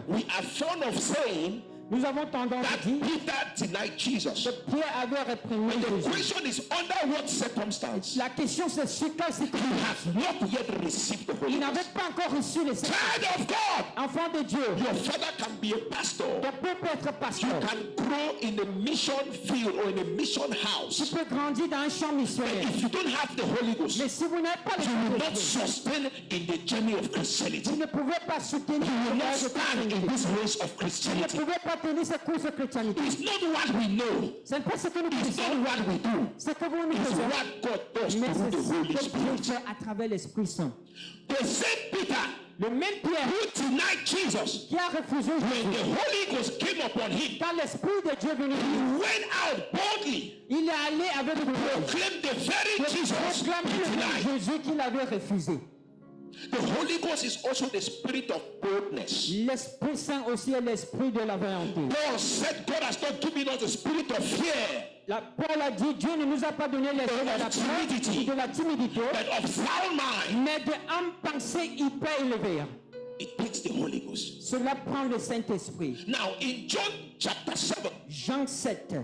we are fond of saying nous avons tendance à that dire Peter denied Jesus. que Pierre avait réprimé And the Jésus. question is, under what circumstance? La question c'est sur quelle He circonstance? has not yet received the Holy Il n'avait Ghost. pas encore reçu les Child of God, enfants de Dieu. your father can be a pastor. Ton père peut être You pasteur. can grow in a mission field or in a mission Tu house. peux grandir dans un champ missionnaire. If you don't have the Holy Ghost, Mais si vous n'avez pas le you will not Saint-Esprit, sustain in the journey of Christianity. vous ne pouvez pas soutenir You will le not voyage de stand in Christianité. this race of Vous ne Christianity. pouvez pas tenir cette course de chrétianité. It's not what we know. Ce n'est pas ce que nous It's faisons, not what we do. ce que vous nous It's faisons, what God does mais through c'est the ce Holy que Dieu Spirit. fait à travers l'Esprit Saint. The same Peter Le même Pierre who denied Jesus, qui a refusé when Jésus, the Holy Ghost came upon him, quand l'Esprit de Dieu est venu, he went out boldly, il est allé avec le courage proclaimed the very pour Jesus proclamer he le même denied. Jésus qu'il avait refusé. The Holy Ghost is also the spirit of boldness. L'Esprit Saint aussi est l'Esprit de la volonté. Paul said God has not given us the spirit of fear, Paul a dit, Dieu ne nous a pas donné l'esprit de la peur, de la timidité, but of sound mind. mais d'âme pensée hyper élevée. It takes the Holy Ghost. Cela prend le Saint-Esprit. Now in John chapter 7, Jean 7,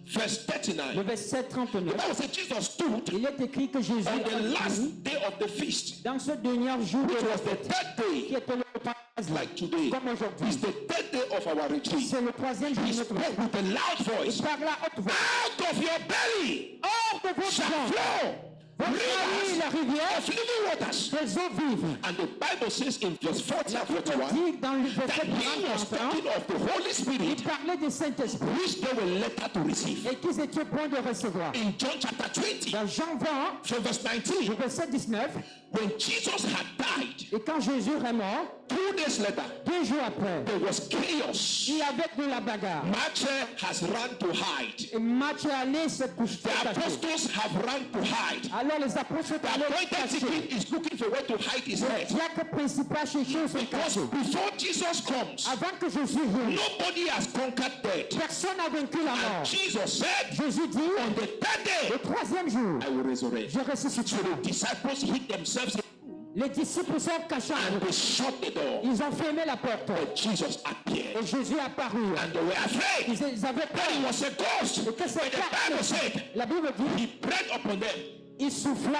verse le 39, verset the 39, Bible says Jesus stood il est écrit que Jésus on the a dit, last day of the feast, dans ce dernier jour de which la was the fête, third qui day, était le troisième, like today. comme aujourd'hui, It's the third day of our retreat. c'est le troisième jour He de notre spoke fête. with a loud voice. Par la haute voix, Out of your belly hors de votre shall ventre, flow votre mari, la rivers rivière, of living waters. des eaux vives. And the Bible says in verse 40 and 41 Dit dans le that verset he was 41, talking of the Holy il Spirit, parlait du Saint-Esprit which they were later to receive. et qu'ils étaient bons de recevoir. In John chapter 20, Dans Jean 20, from verse le 19, verset 19, when Jesus had died, et quand Jésus est mort, 2 days later, 2 jours après, there was chaos. il y avait de la bagarre. Matthew has run to hide. Et Matthieu allait se coucher. The apostles have run to hide. Alors les apôtres sont The allés appointed cacher. deacon is looking for where to hide his Le head. diacre principal cherchait où se Because cacher. before Jesus comes, Avant que Jésus vienne, nobody has conquered death. personne n'a vaincu la mort. And Jesus said, Jésus dit, on the third le day, troisième jour, I will resurrect. je ressusciterai. So the disciples hid themselves Les disciples sont cachés. and they shut the door. Ils ont fermé la porte. But Jesus appeared. Et Jésus est apparu. And they were afraid. Ils avaient That he peur. was a ghost. Et que But c'est the Bible said, La Bible dit, he prayed upon them. il souffla,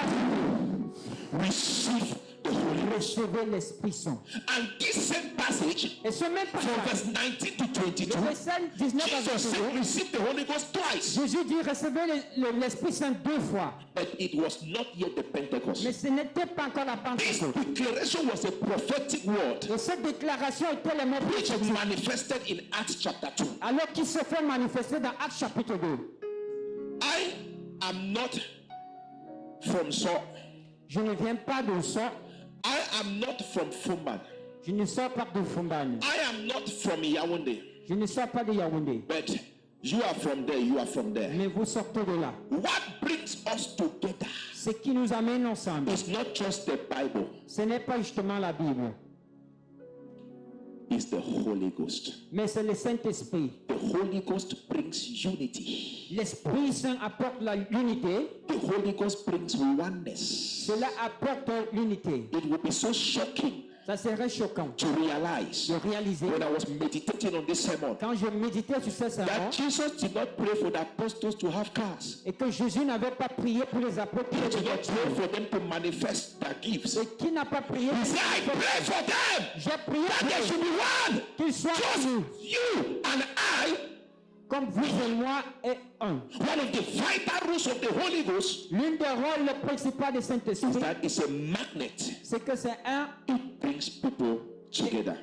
Receive the Holy Ghost. recevez l'Esprit Saint. And this same passage, Et ce même from passage, verse 19 to 22, le verset 19 à Jesus 22, said, receive the Holy Ghost twice. Jésus dit, recevez l'Esprit Saint 2 fois. But it was not yet the Pentecost. Mais ce n'était pas encore la This Pentecôte. declaration was a prophetic word Et cette déclaration était le mot which prophétique. manifested in Acts chapter 2. Alors qu'il se fait manifester dans Actes chapitre 2. I am not from Saul. Je ne viens pas de ça. I am not from Fumban. Je ne sors pas de Fumbane. I am not from Yaoundé. Je ne sors pas de Yaoundé. But you are from there, you are from there. Mais vous sortez de là. What brings us together Ce qui nous amène ensemble, is not just the Bible, ce n'est pas justement la Bible, it's the Holy Ghost. mais c'est le Saint-Esprit. The Holy Ghost brings unity. L'Esprit Saint apporte l'unité. The Holy Ghost brings oneness. Cela apporte l'unité. It would be so shocking Ça serait choquant to realize de réaliser, when I was meditating on this sermon quand je méditais sur ce sermon, that Jesus did not pray for the apostles to have cars. et que Jésus n'avait pas prié pour les apôtres qui He étaient did not voitures, pray for them to manifest their gifts. et qui n'a pas prié He said, I pray for them J'ai prié that they pour should eux, be one. qu'ils soient Just unis, you and I. comme vous et moi est un. One of the vital rules of the Holy Ghost L'une des rôles principaux de is Saint-Esprit, that it's a magnet. c'est que c'est un It brings people together.